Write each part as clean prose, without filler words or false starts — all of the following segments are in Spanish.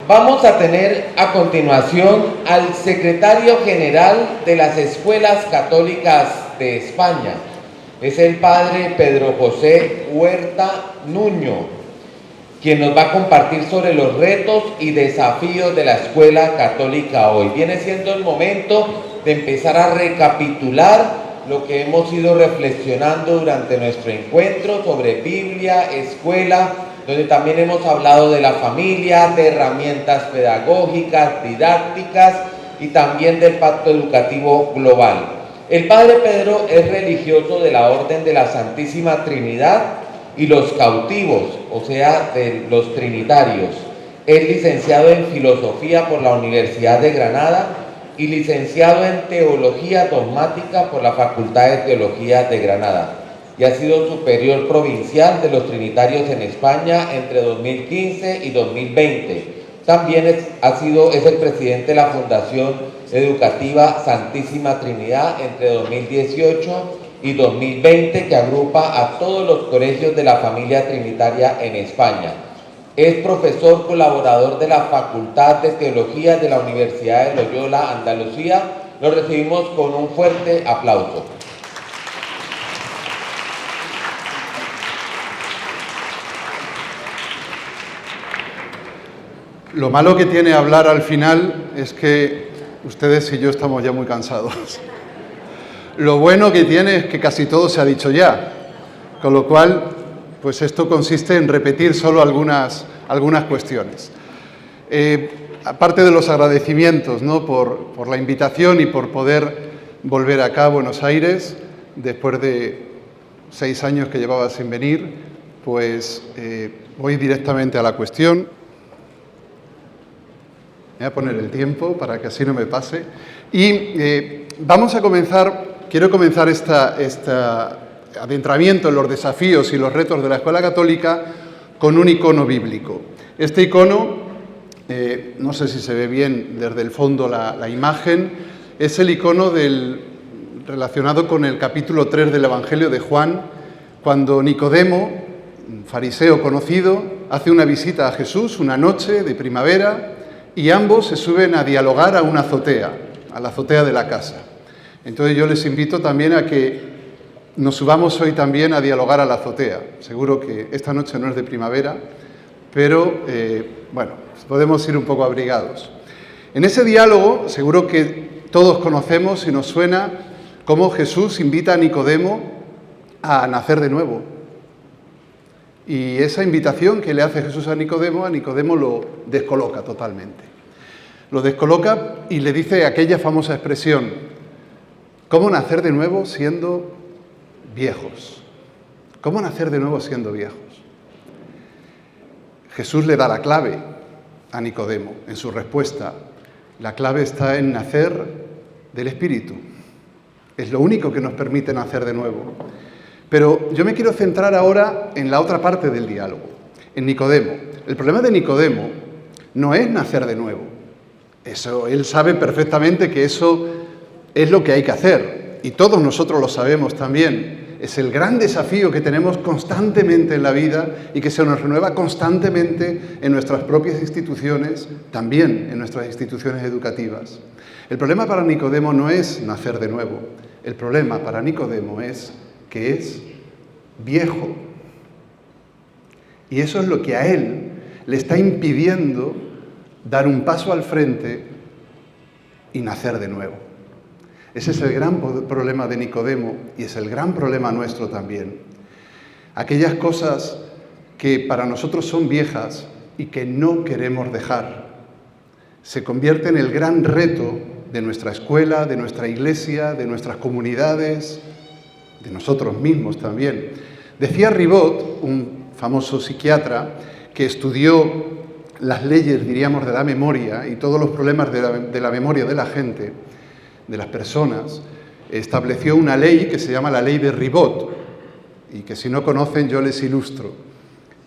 Vamos a tener a continuación al secretario general de las Escuelas Católicas de España. Es el padre Pedro José Huerta Nuño, quien nos va a compartir sobre los retos y desafíos de la Escuela Católica hoy. Viene siendo el momento de empezar a recapitular lo que hemos ido reflexionando durante nuestro encuentro sobre Biblia, escuela, donde también hemos hablado de la familia, de herramientas pedagógicas, didácticas y también del pacto educativo global. El padre Pedro es religioso de la Orden de la Santísima Trinidad y los cautivos, o sea, de los trinitarios. Es licenciado en Filosofía por la Universidad de Granada y licenciado en Teología Dogmática por la Facultad de Teología de Granada. Y ha sido superior provincial de los Trinitarios en España entre 2015 y 2020. También es el presidente de la Fundación Educativa Santísima Trinidad entre 2018 y 2020, que agrupa a todos los colegios de la familia trinitaria en España. Es profesor colaborador de la Facultad de Teología de la Universidad de Loyola, Andalucía. Lo recibimos con un fuerte aplauso. Lo malo que tiene hablar al final es que ustedes y yo estamos ya muy cansados. Lo bueno que tiene es que casi todo se ha dicho ya, con lo cual, pues esto consiste en repetir solo algunas cuestiones. Aparte de los agradecimientos, ¿no?, por la invitación y por poder volver acá a Buenos Aires, después de 6 años que llevaba sin venir, pues voy directamente a la cuestión. Voy a poner el tiempo para que así no me pase. Y quiero comenzar este adentramiento en los desafíos y los retos de la Escuela Católica con un icono bíblico. Este icono, no sé si se ve bien desde el fondo la imagen, es el icono relacionado con el capítulo 3 del Evangelio de Juan, cuando Nicodemo, un fariseo conocido, hace una visita a Jesús una noche de primavera, y ambos se suben a dialogar a una azotea, a la azotea de la casa. Entonces yo les invito también a que nos subamos hoy también a dialogar a la azotea. Seguro que esta noche no es de primavera, pero bueno, podemos ir un poco abrigados. En ese diálogo, seguro que todos conocemos y nos suena cómo Jesús invita a Nicodemo a nacer de nuevo. Y esa invitación que le hace Jesús a Nicodemo lo descoloca totalmente. Lo descoloca y le dice aquella famosa expresión: ¿cómo nacer de nuevo siendo viejos? ¿Cómo nacer de nuevo siendo viejos? Jesús le da la clave a Nicodemo en su respuesta. La clave está en nacer del Espíritu. Es lo único que nos permite nacer de nuevo. Pero yo me quiero centrar ahora en la otra parte del diálogo, en Nicodemo. El problema de Nicodemo no es nacer de nuevo. Él sabe perfectamente que eso es lo que hay que hacer. Y todos nosotros lo sabemos también. Es el gran desafío que tenemos constantemente en la vida y que se nos renueva constantemente en nuestras propias instituciones, también en nuestras instituciones educativas. El problema para Nicodemo no es nacer de nuevo. El problema para Nicodemo es que es viejo. Y eso es lo que a él le está impidiendo dar un paso al frente y nacer de nuevo. Ese es el gran problema de Nicodemo y es el gran problema nuestro también. Aquellas cosas que para nosotros son viejas y que no queremos dejar, se convierten en el gran reto de nuestra escuela, de nuestra iglesia, de nuestras comunidades, de nosotros mismos también. Decía Ribot, un famoso psiquiatra que estudió las leyes, diríamos, de la memoria y todos los problemas de la memoria de la gente, de las personas, estableció una ley que se llama la ley de Ribot, y que si no conocen yo les ilustro,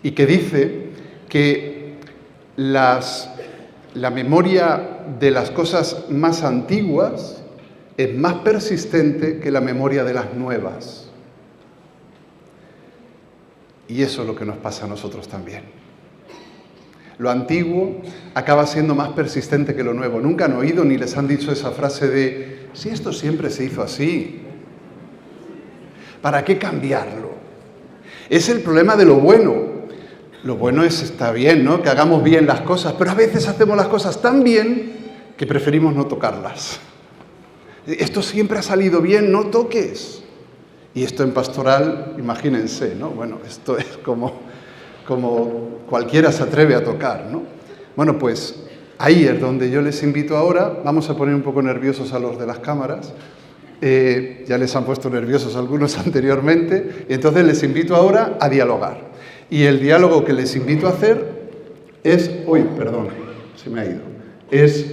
y que dice que la memoria de las cosas más antiguas es más persistente que la memoria de las nuevas. Y eso es lo que nos pasa a nosotros también. Lo antiguo acaba siendo más persistente que lo nuevo. Nunca han oído ni les han dicho esa frase de si esto siempre se hizo así, ¿para qué cambiarlo? Es el problema de lo bueno. Lo bueno está bien, ¿no? Que hagamos bien las cosas, pero a veces hacemos las cosas tan bien que preferimos no tocarlas. Esto siempre ha salido bien, no toques. Y esto en pastoral, imagínense, ¿no? Bueno, esto es como cualquiera se atreve a tocar, ¿no? Bueno, pues ahí es donde yo les invito ahora. Vamos a poner un poco nerviosos a los de las cámaras. Ya les han puesto nerviosos algunos anteriormente. Y entonces les invito ahora a dialogar. Y el diálogo que les invito a hacer es... Uy, perdón, se me ha ido. Es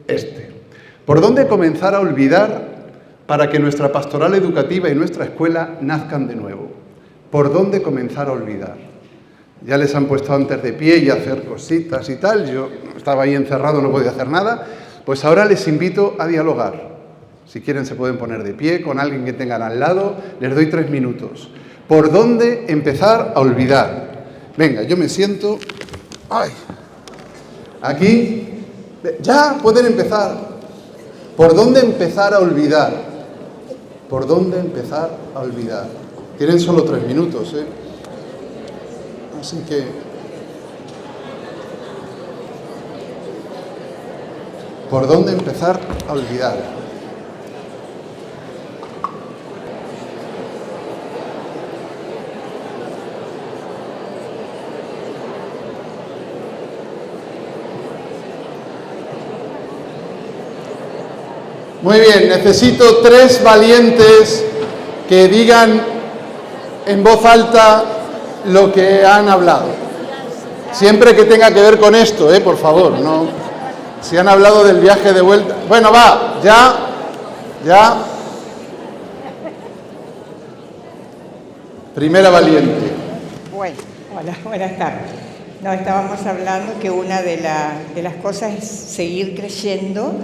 este. ¿Por dónde comenzar a olvidar para que nuestra pastoral educativa y nuestra escuela nazcan de nuevo? ¿Por dónde comenzar a olvidar? Ya les han puesto antes de pie y a hacer cositas y tal. Yo estaba ahí encerrado, no podía hacer nada. Pues ahora les invito a dialogar. Si quieren se pueden poner de pie con alguien que tengan al lado. Les doy 3 minutos. ¿Por dónde empezar a olvidar? Venga, yo me siento... ¡Ay! Aquí. Ya pueden empezar. ¿Por dónde empezar a olvidar? ¿Por dónde empezar a olvidar? Tienen solo 3 minutos, ¿eh? Así que... ¿por dónde empezar a olvidar? Muy bien, necesito 3 valientes que digan en voz alta lo que han hablado. Siempre que tenga que ver con esto, por favor, no. Si han hablado del viaje de vuelta. Bueno, va, ya. Primera valiente. Bueno, hola, buenas tardes. No, estábamos hablando que una de las cosas es seguir creyendo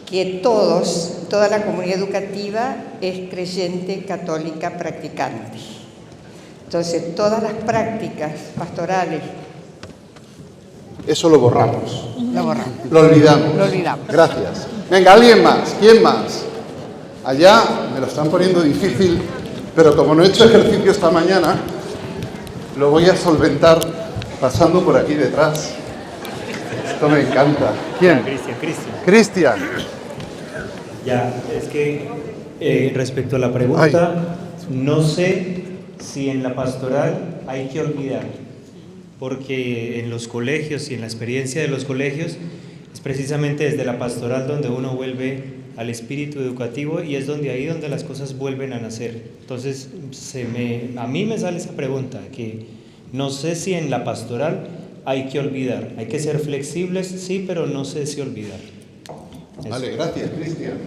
que toda la comunidad educativa es creyente católica practicante. Entonces, todas las prácticas pastorales... Eso lo borramos. Lo borramos. Lo olvidamos. Lo olvidamos. Gracias. Venga, ¿alguien más? ¿Quién más? Allá me lo están poniendo difícil, pero como no he hecho ejercicio esta mañana, lo voy a solventar pasando por aquí detrás. Esto me encanta. ¿Quién? Cristian. Ya, es que respecto a la pregunta, no sé si en la pastoral hay que olvidar, porque en los colegios y en la experiencia de los colegios es precisamente desde la pastoral donde uno vuelve al espíritu educativo y es ahí donde las cosas vuelven a nacer. Entonces, a mí me sale esa pregunta, que no sé si en la pastoral hay que olvidar. Hay que ser flexibles, sí, pero no sé si olvidar. Eso. Vale, gracias, Cristian.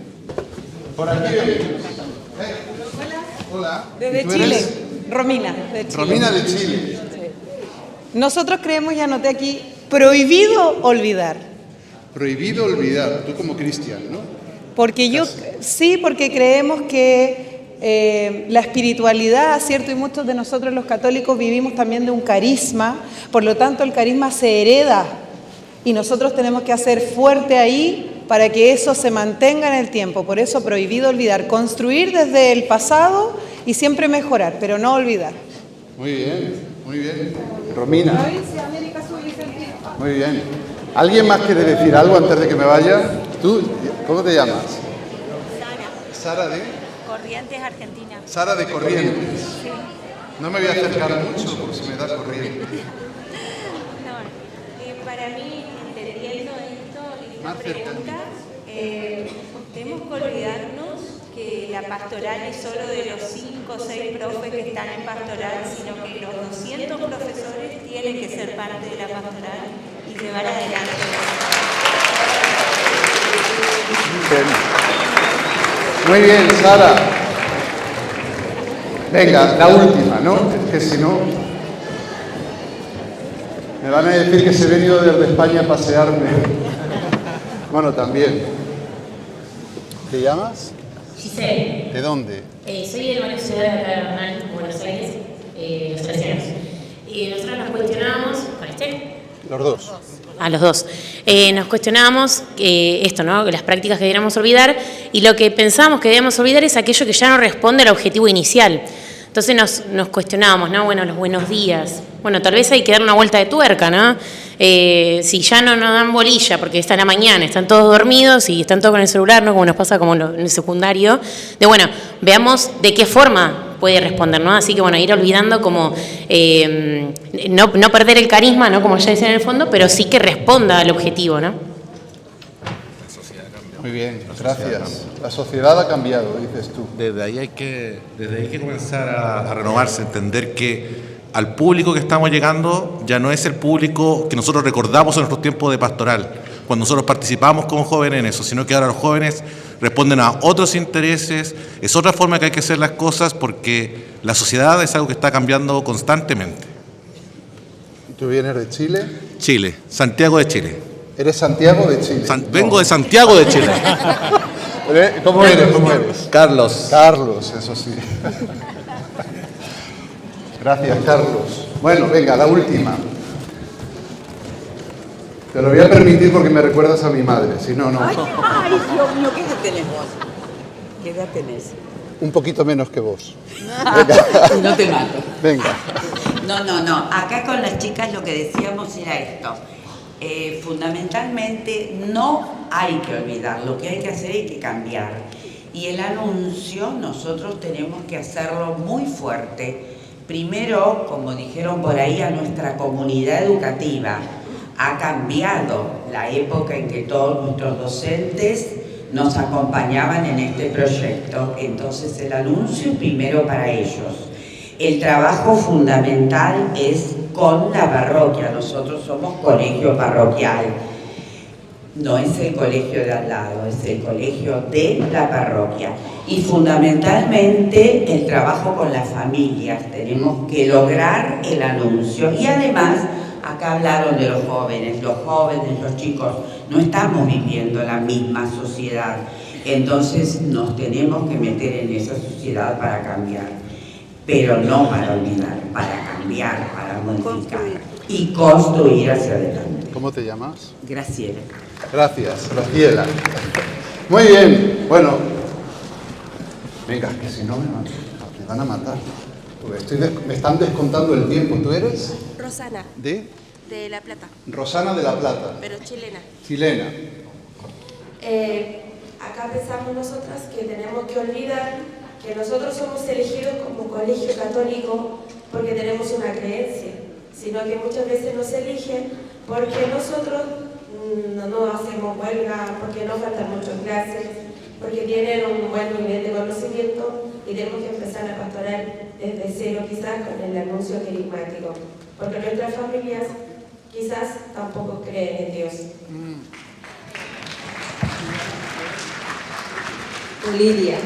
Por aquí venimos. Hola. Desde Chile. Romina, de Chile. Romina de Chile. Sí. Nosotros creemos, y anoté aquí, prohibido olvidar. Prohibido olvidar, tú como Cristian, ¿no? Porque porque creemos que la espiritualidad, ¿cierto? Y muchos de nosotros los católicos vivimos también de un carisma, por lo tanto el carisma se hereda y nosotros tenemos que hacer fuerte ahí para que eso se mantenga en el tiempo. Por eso prohibido olvidar, construir desde el pasado y siempre mejorar, pero no olvidar. Muy bien, muy bien. Romina. Muy bien. ¿Alguien más quiere decir algo antes de que me vaya? ¿Tú? ¿Cómo te llamas? Sara. Sara de... Corrientes, Argentina. Sara de Corrientes. Sí. No me voy a acercar mucho porque se me da corriente. No, para mí, entendiendo esta pregunta, tenemos que olvidarnos que la pastoral es solo de los 5 o 6 profes que están en pastoral, sino que los 200 profesores tienen que ser parte de la pastoral y llevar adelante. Muy bien, Sara. Venga, la última, ¿no? Es que si no... me van a decir que se he venido desde España a pasearme. Bueno, también. ¿Te llamas? Giselle. ¿De dónde? Soy de varias ciudades de acá de Bernal, Buenos Aires, los salesianos. Y nosotros nos cuestionábamos con Los dos. A los dos. Nos cuestionábamos esto, ¿no? Las prácticas que deberíamos olvidar, y lo que pensábamos que debíamos olvidar es aquello que ya no responde al objetivo inicial. Entonces nos cuestionábamos, ¿no? Bueno, los buenos días. Bueno, tal vez hay que dar una vuelta de tuerca, ¿no? Si ya no nos dan bolilla porque está en la mañana, están todos dormidos y están todos con el celular, ¿no? Como nos pasa como en el secundario, bueno, veamos de qué forma puede responder, ¿no? Así que bueno, ir olvidando como no perder el carisma, ¿no? Como ya decía en el fondo, pero sí que responda al objetivo, ¿no? Muy bien, gracias. La sociedad ha cambiado, dices tú. Desde ahí hay que comenzar a renovarse, entender que al público que estamos llegando ya no es el público que nosotros recordamos en nuestros tiempos de pastoral, cuando nosotros participamos como jóvenes en eso, sino que ahora los jóvenes responden a otros intereses, es otra forma que hay que hacer las cosas, porque la sociedad es algo que está cambiando constantemente. ¿Tú vienes de Chile? Chile, Santiago de Chile. ¿Eres Santiago de Chile? Vengo de Santiago de Chile. ¿Cómo eres? Carlos. Carlos, eso sí. Gracias, Carlos. Bueno, venga, la última. Te lo voy a permitir porque me recuerdas a mi madre, si no, no. Ay, Dios mío, ¿qué edad tenés vos? ¿Qué edad tenés? Un poquito menos que vos. No te mato. Venga. No. Acá con las chicas lo que decíamos era esto. Fundamentalmente no hay que olvidar, lo que hay que hacer hay que cambiar. Y el anuncio nosotros tenemos que hacerlo muy fuerte. Primero, como dijeron por ahí, a nuestra comunidad educativa. Ha cambiado la época en que todos nuestros docentes nos acompañaban en este proyecto. Entonces el anuncio primero para ellos. El trabajo fundamental es con la parroquia. Nosotros somos colegio parroquial. No es el colegio de al lado, es el colegio de la parroquia. Y fundamentalmente el trabajo con las familias. Tenemos que lograr el anuncio. Y además, acá hablaron de los jóvenes, los chicos, no estamos viviendo la misma sociedad. Entonces nos tenemos que meter en esa sociedad para cambiar. Pero no para olvidar, para cambiar, para modificar y construir hacia adelante. ¿Cómo te llamas? Graciela. Gracias, Graciela. Muy bien, bueno. Venga, que si no me van a matar. Porque me están descontando el tiempo. ¿Tú eres? Rosana. ¿De? De La Plata. Rosana de La Plata. Pero chilena. Chilena. Acá pensamos nosotras que tenemos que olvidar que nosotros somos elegidos como colegio católico porque tenemos una creencia, sino que muchas veces nos eligen porque nosotros no hacemos huelga, porque no faltan muchas clases, porque tienen un buen nivel de conocimiento y tenemos que empezar a pastorar desde cero quizás con el anuncio carismático, porque nuestras familias quizás tampoco creen en Dios. Lidia,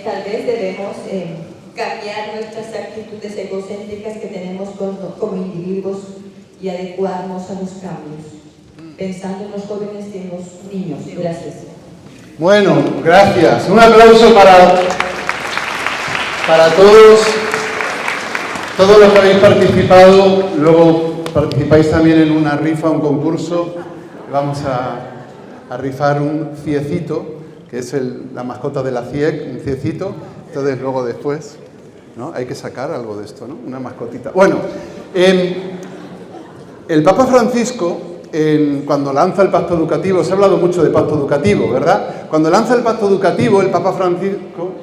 tal vez debemos cambiar nuestras actitudes egocéntricas que tenemos como individuos y adecuarnos a los cambios, pensando en los jóvenes y en los niños. Gracias. Bueno, gracias. Un aplauso para todos los que habéis participado. Luego participáis también en una rifa, un concurso. Vamos a rifar un ciecito, que es la mascota de la CIEC, un ciecito. Entonces luego después, ¿no? Hay que sacar algo de esto, ¿no? Una mascotita. Bueno, el Papa Francisco, cuando lanza el pacto educativo, se ha hablado mucho de pacto educativo, ¿verdad? Cuando lanza el pacto educativo, el Papa Francisco,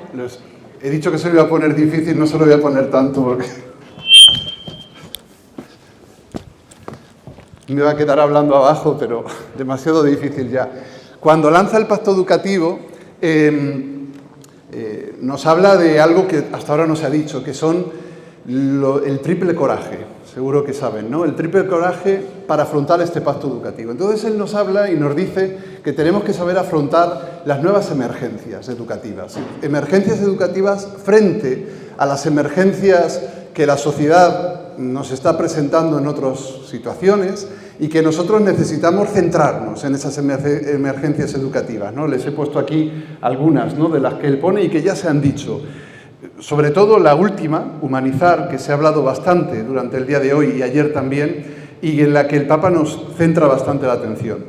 he dicho que se lo iba a poner difícil, no se lo voy a poner tanto porque me va a quedar hablando abajo, pero demasiado difícil ya. Cuando lanza el pacto educativo, nos habla de algo que hasta ahora no se ha dicho, que son el triple coraje, seguro que saben, ¿no? El triple coraje para afrontar este pacto educativo. Entonces él nos habla y nos dice que tenemos que saber afrontar las nuevas emergencias educativas. Emergencias educativas frente a las emergencias que la sociedad nos está presentando en otras situaciones y que nosotros necesitamos centrarnos en esas emergencias educativas, ¿no? Les he puesto aquí algunas, ¿no?, de las que él pone y que ya se han dicho. Sobre todo la última, humanizar, que se ha hablado bastante durante el día de hoy y ayer también, y en la que el Papa nos centra bastante la atención.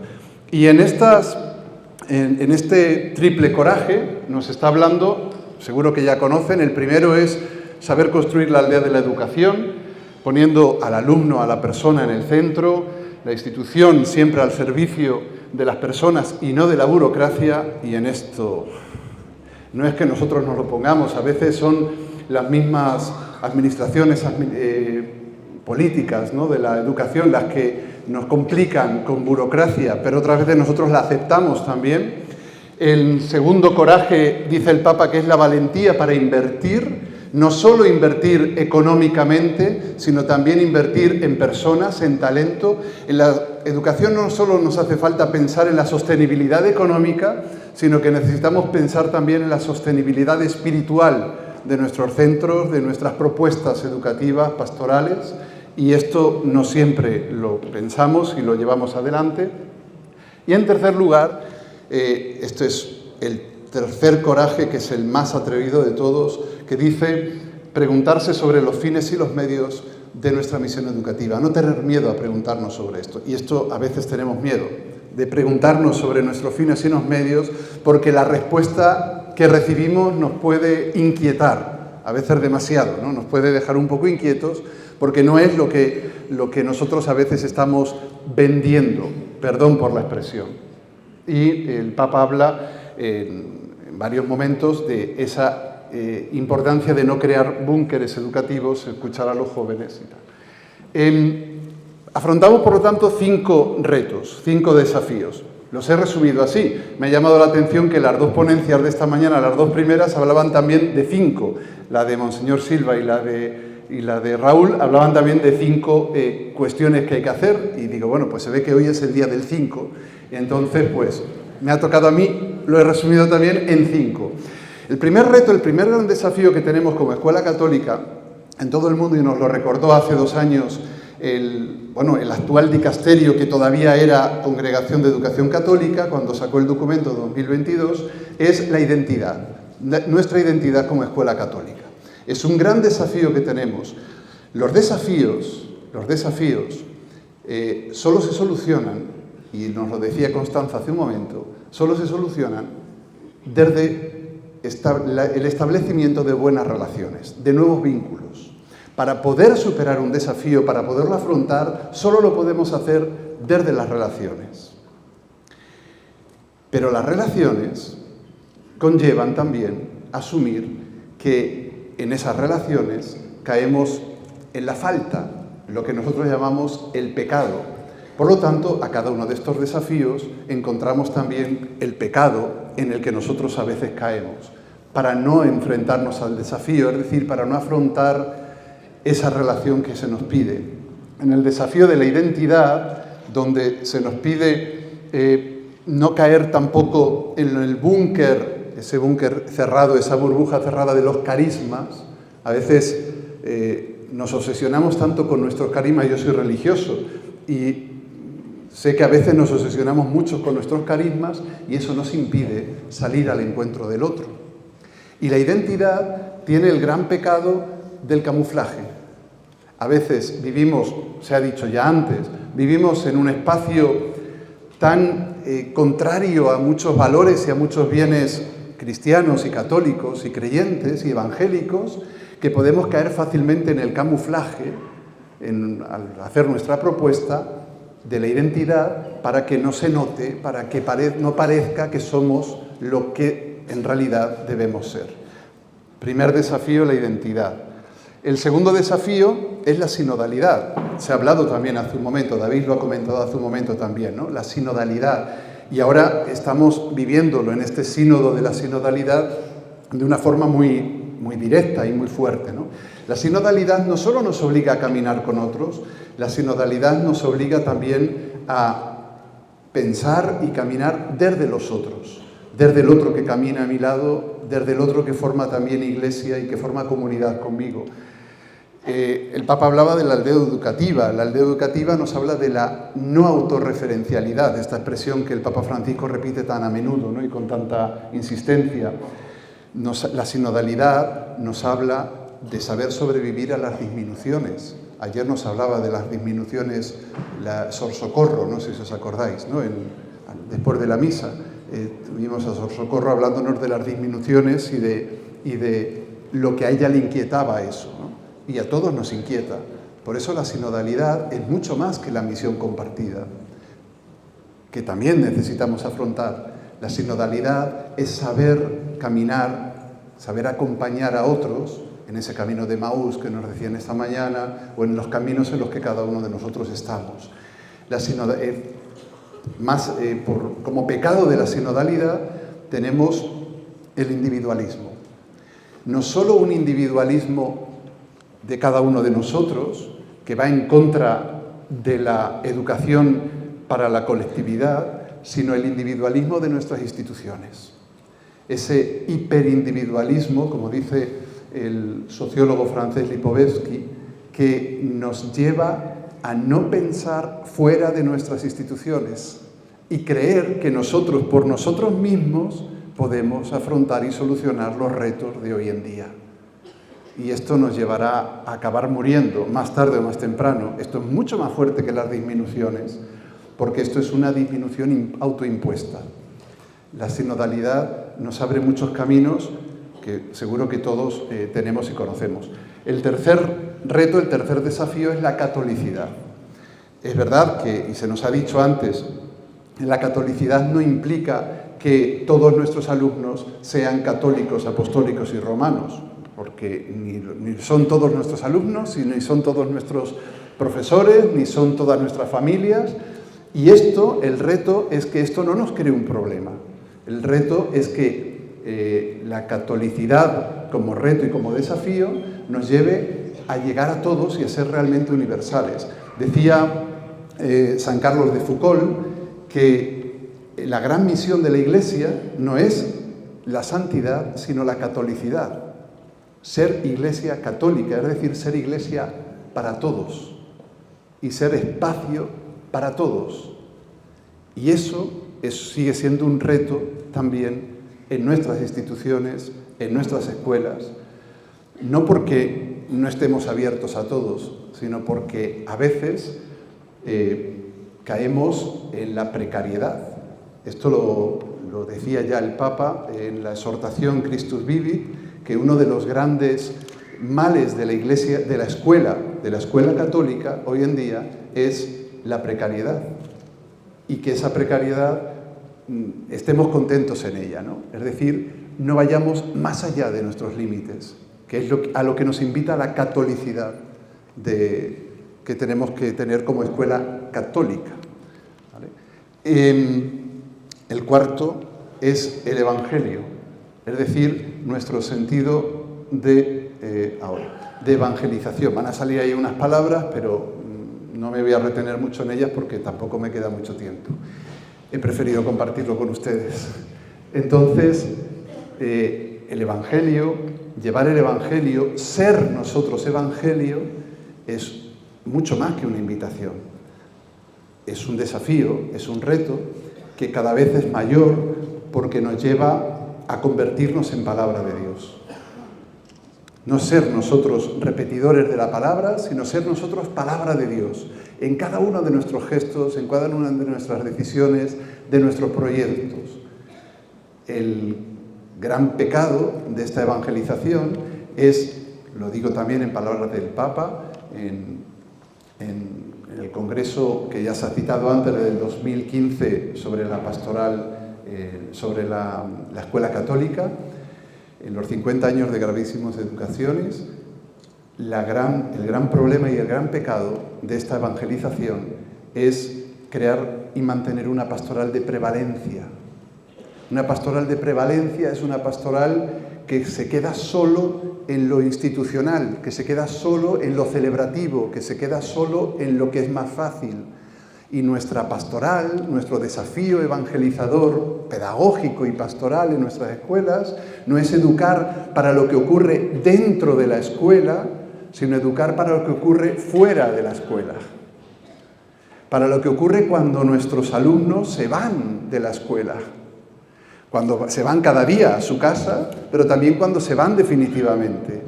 Y en este triple coraje nos está hablando, seguro que ya conocen, el primero es saber construir la aldea de la educación, poniendo al alumno, a la persona en el centro, la institución siempre al servicio de las personas y no de la burocracia, y en esto no es que nosotros nos lo pongamos, a veces son las mismas administraciones políticas, ¿no?, de la educación las que nos complican con burocracia, pero otras veces nosotros la aceptamos también. El segundo coraje, dice el Papa, que es la valentía para invertir, no solo invertir económicamente, sino también invertir en personas, en talento. En la educación no solo nos hace falta pensar en la sostenibilidad económica, sino que necesitamos pensar también en la sostenibilidad espiritual de nuestros centros, de nuestras propuestas educativas, pastorales, y esto no siempre lo pensamos y lo llevamos adelante. Y en tercer lugar, este es el tercer coraje, que es el más atrevido de todos, que dice preguntarse sobre los fines y los medios de nuestra misión educativa. No tener miedo a preguntarnos sobre esto. Y esto a veces tenemos miedo de preguntarnos sobre nuestros fines y los medios, porque la respuesta que recibimos nos puede inquietar, a veces demasiado, ¿no? Nos puede dejar un poco inquietos, porque no es lo que nosotros a veces estamos vendiendo, perdón por la expresión. Y el Papa habla en varios momentos de esa importancia de no crear búnkeres educativos, escuchar a los jóvenes y tal. Afrontamos, por lo tanto, 5 retos, 5 desafíos. Los he resumido así. Me ha llamado la atención que las 2 ponencias de esta mañana, las 2 primeras, hablaban también de 5. La de Monseñor Silva y la de Raúl hablaban también de 5 cuestiones que hay que hacer. Y digo, bueno, pues se ve que hoy es el día del 5. Y entonces, pues, me ha tocado a mí, lo he resumido también en 5. El primer reto, el primer gran desafío que tenemos como escuela católica en todo el mundo, y nos lo recordó hace 2 años el actual dicasterio, que todavía era Congregación de Educación Católica, cuando sacó el documento 2022, es la identidad, nuestra identidad como escuela católica. Es un gran desafío que tenemos. Los desafíos solo se solucionan, y nos lo decía Constanza hace un momento, solo se solucionan desde el establecimiento de buenas relaciones, de nuevos vínculos. Para poder superar un desafío, para poderlo afrontar, solo lo podemos hacer desde las relaciones. Pero las relaciones conllevan también asumir que en esas relaciones caemos en la falta, lo que nosotros llamamos el pecado. Por lo tanto, a cada uno de estos desafíos encontramos también el pecado en el que nosotros a veces caemos, para no enfrentarnos al desafío, es decir, para no afrontar esa relación que se nos pide. En el desafío de la identidad, donde se nos pide no caer tampoco en el búnker, ese búnker cerrado, esa burbuja cerrada de los carismas. A veces nos obsesionamos tanto con nuestros carismas. Yo soy religioso y sé que a veces nos obsesionamos mucho con nuestros carismas y eso nos impide salir al encuentro del otro. Y la identidad tiene el gran pecado del camuflaje. A veces vivimos, se ha dicho ya antes, vivimos en un espacio tan contrario a muchos valores y a muchos bienes cristianos y católicos y creyentes y evangélicos, que podemos caer fácilmente en el camuflaje al hacer nuestra propuesta de la identidad, para que no se note, para que no parezca que somos lo que en realidad debemos ser. Primer desafío, la identidad. El segundo desafío es la sinodalidad. Se ha hablado también hace un momento, David lo ha comentado hace un momento también, ¿no? La sinodalidad. Y ahora estamos viviéndolo en este sínodo de la sinodalidad de una forma muy directa y muy fuerte, ¿no? La sinodalidad no solo nos obliga a caminar con otros, la sinodalidad nos obliga también a pensar y caminar desde los otros, desde el otro que camina a mi lado, desde el otro que forma también iglesia y que forma comunidad conmigo. El Papa hablaba de la aldea educativa. La aldea educativa nos habla de la no autorreferencialidad, esta expresión que el Papa Francisco repite tan a menudo, ¿no? Y con tanta insistencia. La sinodalidad nos habla de saber sobrevivir a las disminuciones, Ayer nos hablaba de las disminuciones, la Sor Socorro, no sé si os acordáis, ¿no? Después de la misa tuvimos a Sor Socorro hablándonos de las disminuciones y de lo que a ella le inquietaba eso, ¿no? Y a todos nos inquieta. Por eso la sinodalidad es mucho más que la misión compartida, que también necesitamos afrontar. La sinodalidad es saber caminar, saber acompañar a otros en ese camino de Maús que nos decían esta mañana, o en los caminos en los que cada uno de nosotros estamos. Como pecado de la sinodalidad tenemos el individualismo. No solo un individualismo de cada uno de nosotros, que va en contra de la educación para la colectividad, sino el individualismo de nuestras instituciones. Ese hiperindividualismo, como dice el sociólogo francés Lipovetsky, que nos lleva a no pensar fuera de nuestras instituciones y creer que nosotros, por nosotros mismos, podemos afrontar y solucionar los retos de hoy en día. Y esto nos llevará a acabar muriendo, más tarde o más temprano. Esto es mucho más fuerte que las disminuciones, porque esto es una disminución autoimpuesta. La sinodalidad nos abre muchos caminos que seguro que todos tenemos y conocemos. El tercer reto, el tercer desafío es la catolicidad. Es verdad que, y se nos ha dicho antes, la catolicidad no implica que todos nuestros alumnos sean católicos, apostólicos y romanos, porque ni son todos nuestros alumnos, ni son todos nuestros profesores, ni son todas nuestras familias. Y el reto es que esto no nos cree un problema. El reto es que la catolicidad como reto y como desafío nos lleve a llegar a todos y a ser realmente universales. Decía San Carlos de Foucault que la gran misión de la Iglesia no es la santidad, sino la catolicidad. Ser Iglesia católica, es decir, ser Iglesia para todos y ser espacio para todos. Y eso sigue siendo un reto también en nuestras instituciones, en nuestras escuelas, no porque no estemos abiertos a todos, sino porque a veces caemos en la precariedad. Esto lo decía ya el Papa en la exhortación Christus Vivit, que uno de los grandes males de la Iglesia, de la escuela católica hoy en día es la precariedad, y que esa precariedad estemos contentos en ella, ¿no? Es decir, no vayamos más allá de nuestros límites, que es a lo que nos invita la catolicidad que tenemos que tener como escuela católica, ¿vale? El cuarto es el Evangelio, es decir, nuestro sentido de evangelización. Van a salir ahí unas palabras, pero no me voy a retener mucho en ellas porque tampoco me queda mucho tiempo. He preferido compartirlo con ustedes. Entonces, el Evangelio, llevar el Evangelio, ser nosotros Evangelio, es mucho más que una invitación. Es un desafío, es un reto que cada vez es mayor porque nos lleva a convertirnos en palabra de Dios. No ser nosotros repetidores de la palabra, sino ser nosotros palabra de Dios, en cada uno de nuestros gestos, en cada una de nuestras decisiones, de nuestros proyectos. El gran pecado de esta evangelización es, lo digo también en palabras del Papa, en el congreso que ya se ha citado antes, del 2015, sobre la pastoral, sobre la escuela católica, en los 50 años de gravísimas educaciones, el gran problema y el gran pecado de esta evangelización es crear y mantener una pastoral de prevalencia. Una pastoral de prevalencia es una pastoral que se queda solo en lo institucional, que se queda solo en lo celebrativo, que se queda solo en lo que es más fácil. Y nuestra pastoral, nuestro desafío evangelizador, pedagógico y pastoral en nuestras escuelas, no es educar para lo que ocurre dentro de la escuela, sino educar para lo que ocurre fuera de la escuela. Para lo que ocurre cuando nuestros alumnos se van de la escuela. Cuando se van cada día a su casa, pero también cuando se van definitivamente.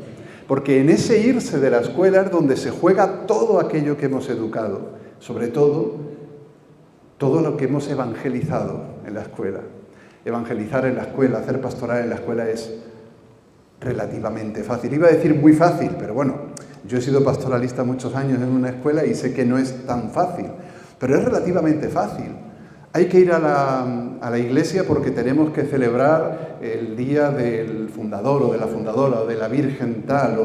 Porque en ese irse de la escuela es donde se juega todo aquello que hemos educado, sobre todo lo que hemos evangelizado en la escuela. Evangelizar en la escuela, hacer pastoral en la escuela es relativamente fácil. Iba a decir muy fácil, pero bueno, yo he sido pastoralista muchos años en una escuela y sé que no es tan fácil, pero es relativamente fácil. Hay que ir a la iglesia porque tenemos que celebrar el día del fundador o de la fundadora o de la Virgen tal,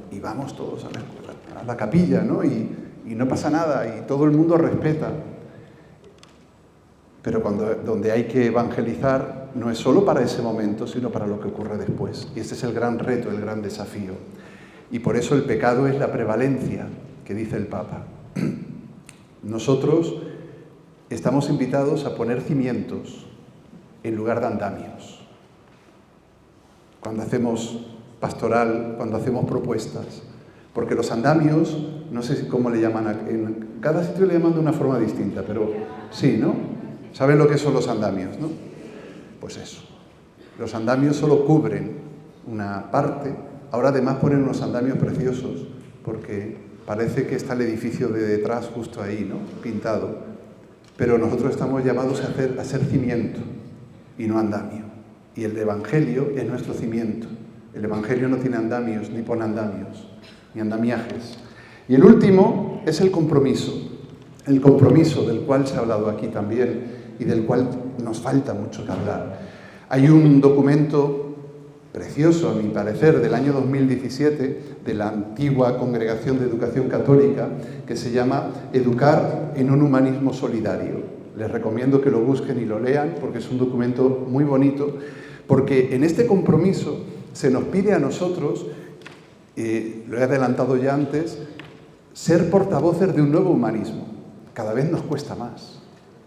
y vamos todos a la capilla, ¿no? Y no pasa nada y todo el mundo respeta. Pero donde hay que evangelizar no es solo para ese momento, sino para lo que ocurre después. Y este es el gran reto, el gran desafío. Y por eso el pecado es la prevalencia, que dice el Papa. Nosotros estamos invitados a poner cimientos en lugar de andamios. Cuando hacemos pastoral, cuando hacemos propuestas. Porque los andamios, no sé cómo le llaman, en cada sitio le llaman de una forma distinta, pero sí, ¿no? ¿Saben lo que son los andamios, no? Pues eso. Los andamios solo cubren una parte. Ahora además ponen unos andamios preciosos, porque parece que está el edificio de detrás justo ahí, ¿no? Pintado. Pero nosotros estamos llamados a ser cimiento y no andamio. Y el Evangelio es nuestro cimiento. El Evangelio no tiene andamios, ni pone andamios, ni andamiajes. Y el último es el compromiso. El compromiso del cual se ha hablado aquí también y del cual nos falta mucho que hablar. Hay un documento precioso, a mi parecer, del año 2017, de la antigua Congregación de Educación Católica, que se llama Educar en un humanismo solidario. Les recomiendo que lo busquen y lo lean, porque es un documento muy bonito, porque en este compromiso se nos pide a nosotros, lo he adelantado ya antes, ser portavoces de un nuevo humanismo. Cada vez nos cuesta más.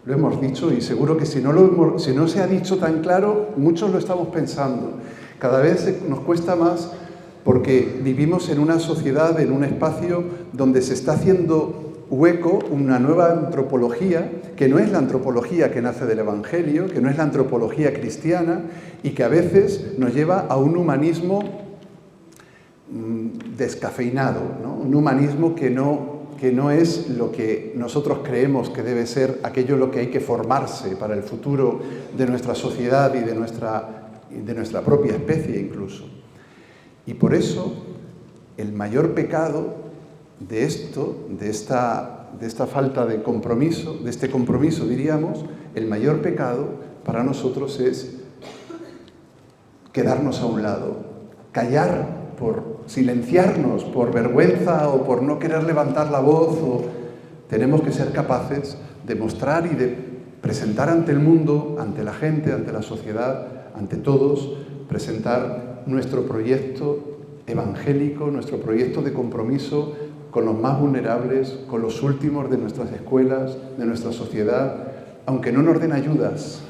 Lo hemos dicho y seguro que si no se ha dicho tan claro, muchos lo estamos pensando. Cada vez nos cuesta más porque vivimos en una sociedad, en un espacio donde se está haciendo hueco una nueva antropología, que no es la antropología que nace del Evangelio, que no es la antropología cristiana y que a veces nos lleva a un humanismo descafeinado, ¿no? Un humanismo que no es lo que nosotros creemos que debe ser aquello en lo que hay que formarse para el futuro de nuestra sociedad y de nuestra propia especie incluso. Y por eso el mayor pecado de esta falta de compromiso, de este compromiso diríamos, el mayor pecado para nosotros es quedarnos a un lado, callar, por silenciarnos, por vergüenza o por no querer levantar la voz. Tenemos que ser capaces de mostrar y de presentar ante el mundo, ante la gente, ante la sociedad, ante todos, presentar nuestro proyecto evangélico, nuestro proyecto de compromiso con los más vulnerables, con los últimos de nuestras escuelas, de nuestra sociedad, aunque no nos den ayudas,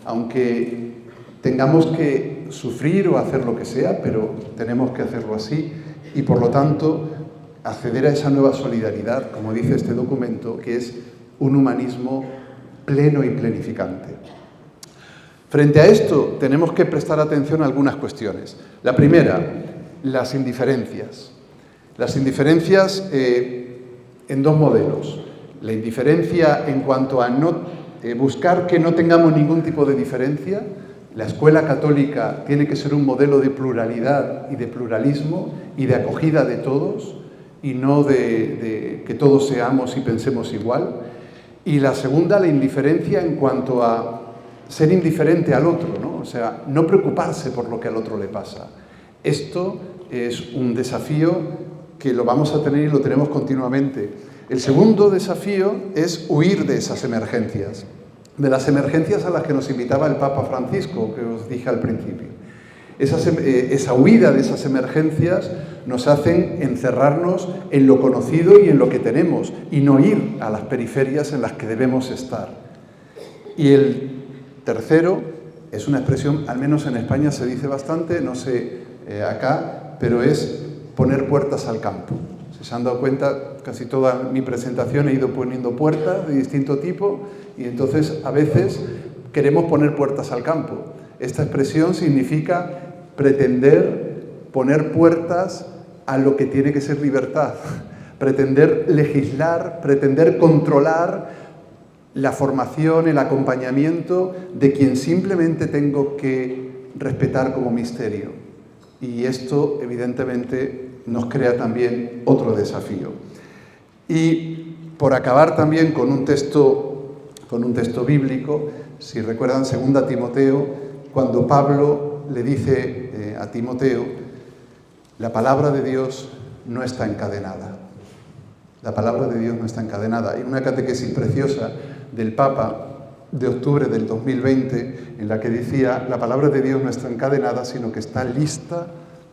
aunque tengamos que sufrir o hacer lo que sea, pero tenemos que hacerlo así y, por lo tanto, acceder a esa nueva solidaridad, como dice este documento, que es un humanismo pleno y plenificante. Frente a esto, tenemos que prestar atención a algunas cuestiones. La primera, las indiferencias. Las indiferencias en dos modelos. La indiferencia en cuanto a buscar que no tengamos ningún tipo de diferencia. La escuela católica tiene que ser un modelo de pluralidad y de pluralismo y de acogida de todos y no de que todos seamos y pensemos igual. Y la segunda, la indiferencia en cuanto a ser indiferente al otro, ¿no? O sea, no preocuparse por lo que al otro le pasa. Esto es un desafío que lo vamos a tener y lo tenemos continuamente. El segundo desafío es huir de esas emergencias. De las emergencias a las que nos invitaba el Papa Francisco, que os dije al principio. Esa huida de esas emergencias nos hacen encerrarnos en lo conocido y en lo que tenemos, y no ir a las periferias en las que debemos estar. Y el tercero es una expresión, al menos en España se dice bastante, no sé acá, pero es poner puertas al campo. Si se han dado cuenta, casi toda mi presentación he ido poniendo puertas de distinto tipo, y entonces a veces queremos poner puertas al campo. Esta expresión significa pretender poner puertas a lo que tiene que ser libertad, pretender legislar, pretender controlar la formación, el acompañamiento de quien simplemente tengo que respetar como misterio. Y esto, evidentemente, nos crea también otro desafío. Y por acabar también con un texto bíblico, si recuerdan 2 Timoteo, cuando Pablo le dice a Timoteo, la palabra de Dios no está encadenada. La palabra de Dios no está encadenada. Hay una catequesis preciosa del Papa de octubre del 2020 en la que decía, la palabra de Dios no está encadenada, sino que está lista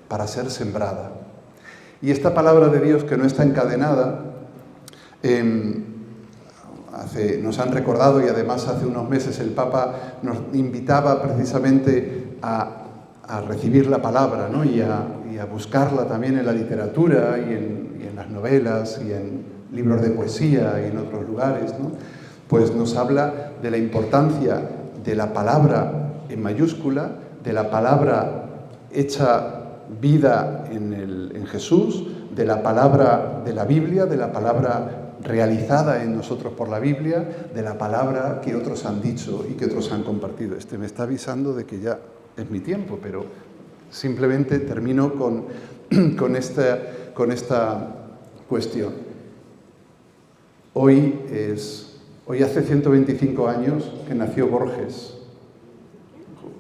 para ser sembrada. Y esta palabra de Dios que no está encadenada, nos han recordado, y además hace unos meses el Papa nos invitaba precisamente a recibir la palabra, ¿no? y a buscarla también en la literatura y en las novelas y en libros de poesía y en otros lugares, ¿no? Pues nos habla de la importancia de la palabra en mayúscula, de la palabra hecha vida en Jesús, de la palabra de la Biblia, de la palabra realizada en nosotros por la Biblia, de la palabra que otros han dicho y que otros han compartido. Me está avisando de que ya es mi tiempo, pero simplemente termino con esta cuestión. Hoy hace 125 años que nació Borges.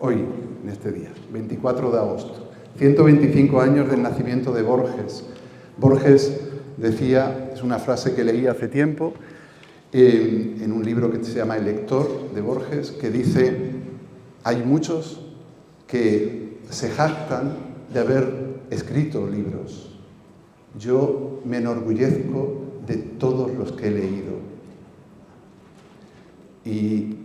Hoy, en este día, 24 de agosto. 125 años del nacimiento de Borges. Borges decía, es una frase que leí hace tiempo, en un libro que se llama El lector, de Borges, que dice, hay muchos que se jactan de haber escrito libros. Yo me enorgullezco de todos los que he leído. Y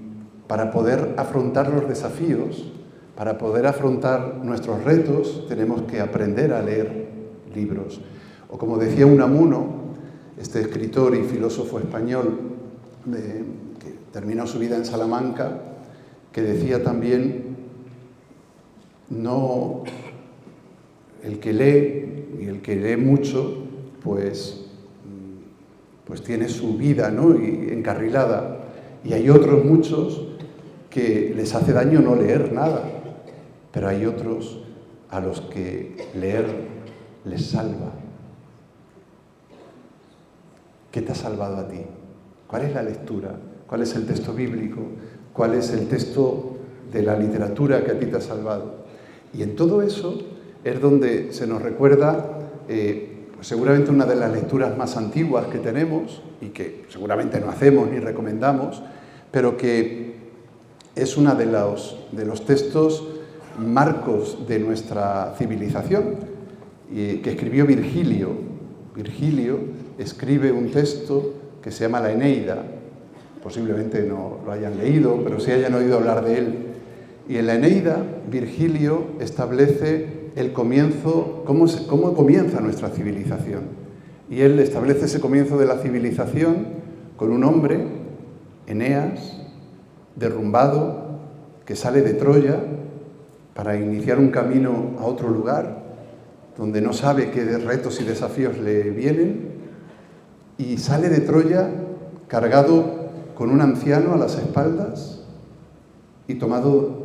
para poder afrontar los desafíos, para poder afrontar nuestros retos, tenemos que aprender a leer libros. O como decía Unamuno, este escritor y filósofo español que terminó su vida en Salamanca, que decía también, no, el que lee y el que lee mucho, pues tiene su vida, ¿no? y encarrilada. Y hay otros muchos que les hace daño no leer nada, pero hay otros a los que leer les salva. ¿Qué te ha salvado a ti? ¿Cuál es la lectura? ¿Cuál es el texto bíblico? ¿Cuál es el texto de la literatura que a ti te ha salvado? Y en todo eso es donde se nos recuerda pues seguramente una de las lecturas más antiguas que tenemos y que seguramente no hacemos ni recomendamos, pero que es uno de los textos marcos de nuestra civilización, que escribió Virgilio. Virgilio escribe un texto que se llama la Eneida, posiblemente no lo hayan leído, pero sí hayan oído hablar de él. Y en la Eneida, Virgilio establece el comienzo, cómo comienza nuestra civilización. Y él establece ese comienzo de la civilización con un hombre, Eneas, derrumbado, que sale de Troya para iniciar un camino a otro lugar, donde no sabe qué retos y desafíos le vienen, y sale de Troya cargado con un anciano a las espaldas y tomando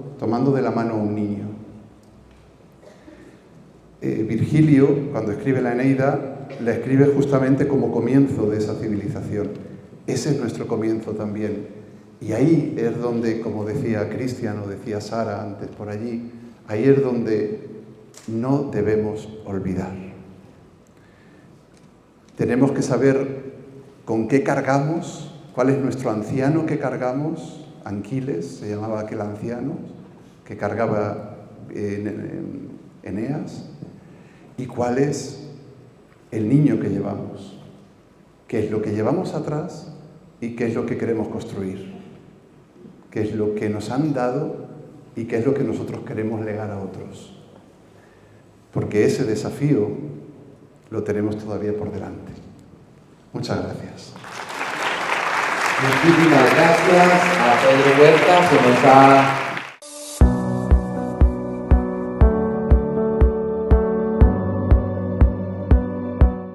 de la mano a un niño. Virgilio, cuando escribe la Eneida, la escribe justamente como comienzo de esa civilización. Ese es nuestro comienzo también. Y ahí es donde, como decía Cristian o decía Sara antes por allí, ahí es donde no debemos olvidar. Tenemos que saber con qué cargamos, cuál es nuestro anciano que cargamos. Anquiles se llamaba aquel anciano que cargaba Eneas. ¿Y cuál es el niño que llevamos? ¿Qué es lo que llevamos atrás y qué es lo que queremos construir? ¿Qué es lo que nos han dado y qué es lo que nosotros queremos legar a otros? Porque ese desafío lo tenemos todavía por delante. Muchas gracias. Muchísimas gracias a Pedro Huerta, que nos ha